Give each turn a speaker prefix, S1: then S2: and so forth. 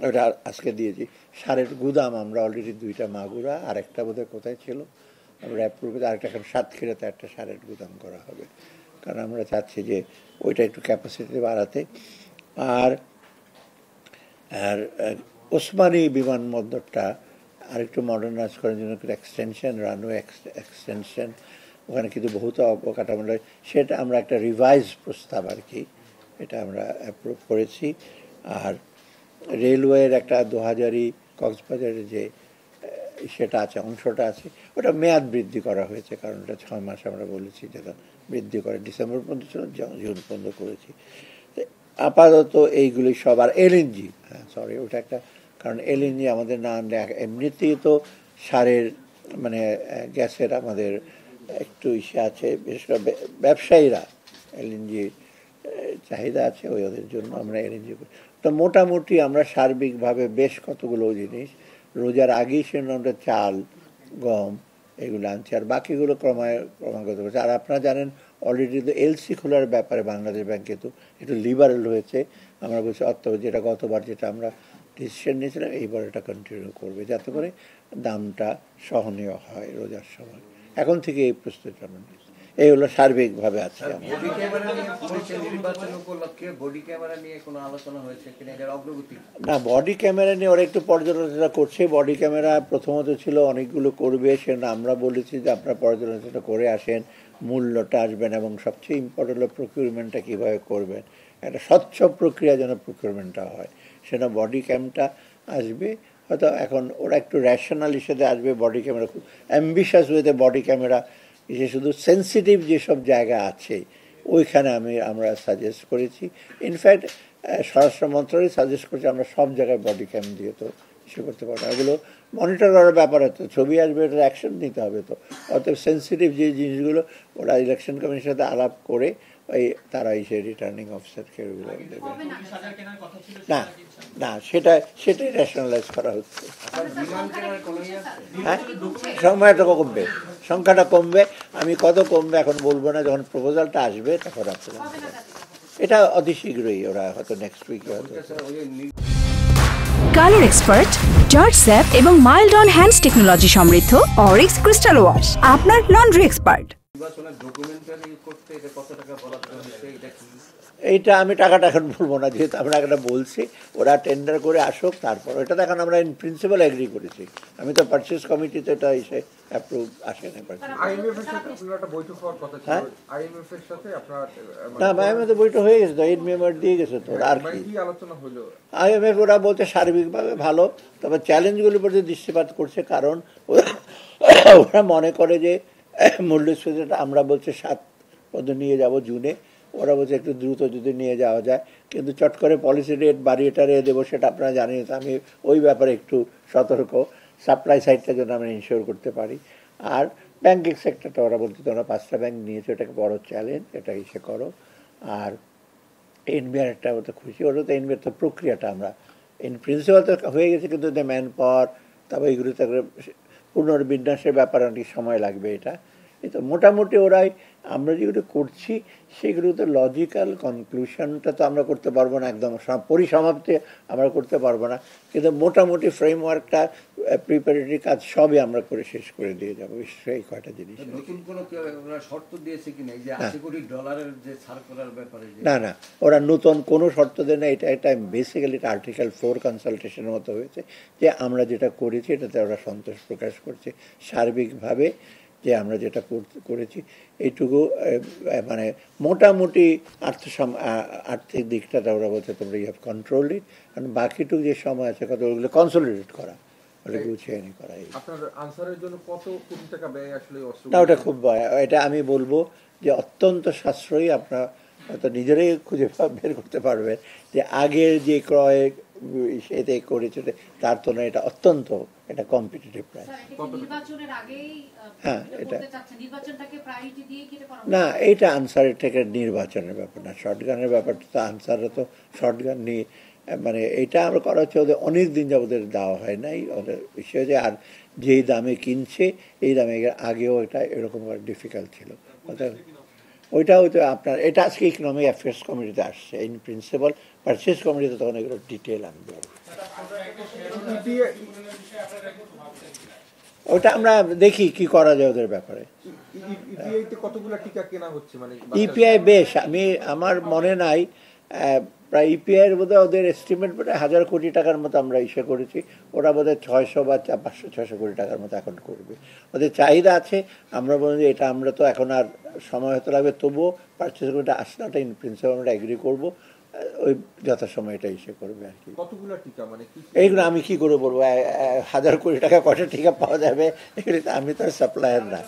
S1: ওটা আজকে দিয়েছি। সারের গুদাম আমরা অলরেডি 2টা মাগুরা, আর একটা বোধহয় কোথায় ছিল আমরা অ্যাপ্রুভ, আরেকটা এখন সাতক্ষীরাতে একটা সারের গুদাম করা হবে, কারণ আমরা চাচ্ছি যে ওইটা একটু ক্যাপাসিটি বাড়াতে। আর আর ওসমানী বিমানবন্দরটা আরেকটু মডার্নাইজ করার জন্য একটু এক্সটেনশন, রানওয়ে এক্সটেনশন, ওখানে কিন্তু বহুত অবকাঠামো, সেটা আমরা একটা রিভাইজ প্রস্তাব আর কি, এটা আমরা অ্যাপ্রুভ করেছি। আর রেলওয়ের একটা 2000 কক্সবাজারের যে সেটা আছে, অংশটা আছে, ওটা মেয়াদ বৃদ্ধি করা হয়েছে, কারণ ওটা 6 মাস আমরা বলেছি যেটা বৃদ্ধি করে, ডিসেম্বর পর্যন্ত ছিল, জুন পর্যন্ত করেছি। আপাতত এইগুলি সব। আর এলএনজি, সরি ওটা একটা, কারণ এলএনজি আমাদের না আনলে এমনিতেই তো সারের মানে গ্যাসের আমাদের একটু ইসে আছে, বিশেষ করে ব্যবসায়ীরা এলএনজি চাহিদা আছে, ওদের জন্য আমরা এলএনজি করি। তো মোটামুটি আমরা সার্বিকভাবে বেশ কতগুলো জিনিস রোজার আগেই আমরা চাল, গম এগুলো আনছি, আর বাকিগুলো ক্রমাগত করছে। আর আপনারা জানেন অলরেডি তো এলসি খোলার ব্যাপারে বাংলাদেশ ব্যাংকে তো একটু লিবারেল হয়েছে, আমরা বলছি যেটা গতবার যেটা আমরা ডিসিশন নিয়েছিলাম, এইবার এটা কন্টিনিউ করবে, যাতে করে দামটা সহনীয় হয় রোজার সময়। এখন থেকে এই প্রস্তুতি আমরা নিয়েছি। এই হলো সার্বিকভাবে আছে। না, বডি ক্যামেরা নিয়ে ওরা একটু পর্যালোচনা করছে। বডি ক্যামেরা প্রথমত ছিল অনেকগুলো করবে, সেটা আমরা বলেছি যে আপনারা পর্যালোচনা করে আসেন, মূল্যটা আসবেন, এবং সবচেয়ে ইম্পর্টেন্ট হলো প্রকিউরমেন্টটা কীভাবে করবেন, একটা স্বচ্ছ প্রক্রিয়া যেন প্রকিউরমেন্টটা হয়, সেটা বডি ক্যামটা আসবে। হয়তো এখন ওরা একটু র্যাশনাল হিসেবে আসবে, বডি ক্যামেরা খুব অ্যাম্বিশাস ওয়েতে বডি ক্যামেরা, যে শুধু সেন্সিটিভ যেসব জায়গা আছে ওইখানে আমরা সাজেস্ট করেছি। ইনফ্যাক্ট স্বরাষ্ট্র মন্ত্রণালয় সাজেস্ট করছে আমরা সব জায়গায় বডি ক্যাম দিয়ে তো ইস্যু করতে পারবো না, এগুলো মনিটর করার ব্যাপার হতো, ছবি আসবে, ওটার অ্যাকশন নিতে হবে। তো অতএব সেন্সিটিভ যে জিনিসগুলো ওরা ইলেকশন কমিশনের সাথে আলাপ করে ওই তারা এসে রিটার্নিং অফিসারকে ওইগুলো দেবে। না না, সেটাই রেশনালাইজ করা হচ্ছে। হ্যাঁ, সময়টা কমবে, সংখ্যাটা কমবে, আমি কত কমবে এখন বলবো না, যখন প্রপোজালটা আসবে তখন আপনারা, এটা অতি শীঘ্রই, ওরা হয়তো নেক্সট উইকে হয়তো।
S2: কালার এক্সপার্ট, জর্জ স্যাপ এবং মাইল্ড অন হ্যান্ডস টেকনোলজি সমৃদ্ধ অরিক্স ক্রিস্টাল ওয়াশ আপনার লন্ড্রি এক্সপার্ট।
S1: এইটা আমি টাকাটা এখন বলবো না, যেহেতু আমরা একটা বলছি, ওরা টেন্ডার করে আসুক, তারপর এটা এখন আমরা ইন প্রিন্সিপাল এগ্রি করেছি। আমি তো পারচেস কমিটিতে এটা এসে অ্যাপ্রুভ আসে না। না, আইএমএফ বইটা হয়ে গেছে তো, 8 মেম্বার দিয়ে গেছে তো, আর কি আইএমএফ ওরা বলতে সার্বিকভাবে ভালো, তবে চ্যালেঞ্জগুলির প্রতি দৃষ্টিপাত করছে, কারণ ওরা মনে করে যে মূল্যস্ফীতিটা আমরা বলছি 7 পর্যন্ত নিয়ে যাব জুনে, ওরা বলছে একটু দ্রুত যদি নিয়ে যাওয়া যায়, কিন্তু চট করে পলিসি রেট বাড়িয়ে টাড়িয়ে দেবো সেটা আপনারা জানেন। আমি ওই ব্যাপারে একটু সতর্ক, সাপ্লাই সাইডটা যেন আমরা ইনশিওর করতে পারি। আর ব্যাঙ্কিং সেক্টরটা ওরা বলতে তোমরা 5টা ব্যাঙ্ক নিয়েছো, এটাকে বড় চ্যালেঞ্জ, এটা ইসে করো। আর এনবিআর একটা তো খুশি, ওটা তো এনবিআর তো প্রক্রিয়াটা আমরা ইন প্রিন্সিপাল তো হয়ে গেছে, কিন্তু ম্যান পাওয়ার, তারপর এইগুলো তো পুনর্বিন্যাসের ব্যাপারে অনেক সময় লাগবে। এটা তো মোটামুটি ওরাই আমরা যেগুলো করছি সেগুলোতে লজিক্যাল কনক্লুশনটা তো আমরা করতে পারবো না, একদম পরিসমাপ্তি আমরা করতে পারবো না, কিন্তু মোটামুটি ফ্রেমওয়ার্কটা প্রিপারেটরি কাজ সবই আমরা করে শেষ করে দিয়ে যাবো। সেই কয়টা জিনিস না, না ওরা নতুন কোনো শর্ত দেয় না, এটা একটা বেসিক্যালি এটা আর্টিকেল 4 কনসালটেশনের মতো হয়েছে, যে আমরা যেটা করেছি এটাতে ওরা সন্তোষ প্রকাশ করছে সার্বিকভাবে, যে আমরা যেটা করেছি এইটুকু মানে মোটামুটি আর্থিক দিকটা ওরা বলছে তোমরা ইউ হ্যাভ কন্ট্রোল ইট, কারণ বাকিটুকু যে সময় আছে কত ওগুলো কনসলিডেট করা, ওটা গুছিয়ে নি করা। না, ওটা খুব, এটা আমি বলবো যে অত্যন্ত সাশ্রয়ী, আপনারা হয়তো নিজেরাই খুঁজে বের করতে পারবেন যে আগের যে ক্রয় সেতে করেছে তার তুলনায় এটা অত্যন্ত এটা কম্পিটিটিভ প্রাইস। হ্যাঁ, এটা না, এইটা আনসারের থেকে নির্বাচনের ব্যাপার না, শর্টগানের ব্যাপারটা তো আনসাররা তো শর্টগান নিয়ে, মানে এটা আমরা করা হচ্ছে ওদের অনেক দিন যা ওদের দেওয়া হয় নাই, ওদের বিষয় যে আর যেই দামে কিনছে এই দামে আগেও এটা এরকম ডিফিকাল্ট ছিল। ওইটা হয়তো আপনার এটা আজকে ইকোনমিক অ্যাফেয়ার্স কমিটিতে আসছে, ইন প্রিন্সিপাল পারচেস কমিটিতে তখন এগুলো ডিটেল আনবে। ওটা আমরা দেখি কি করা যায় ওদের ব্যাপারে।
S3: কতগুলো টিকা কেনা হচ্ছে মানে
S1: ইপিআই বেশ, আমার মনে নাই, প্রায় ইপিআই এর বোধহয় ওদের এস্টিমেট বোধহয় 1000 কোটি টাকার মতো আমরা ইসে করেছি, ওরা বোধহয় 600 বা 500-600 কোটি টাকার মতো এখন করবে। ওদের চাহিদা আছে, আমরা বলি যে এটা আমরা তো এখন আর সময় হতে লাগবে, তবুও পারচেস করে আসনাটা ইন প্রিন্সিপাল আমরা এগ্রি করবো, ওই যথাসময় এটা ইসে করবে আর কি।
S3: কতগুলো টিকা মানে
S1: এইগুলো আমি কি করে বলবো, 1000 কোটি টাকা কটা টিকা পাওয়া যাবে, এগুলি আমি তো সাপ্লায়ার না।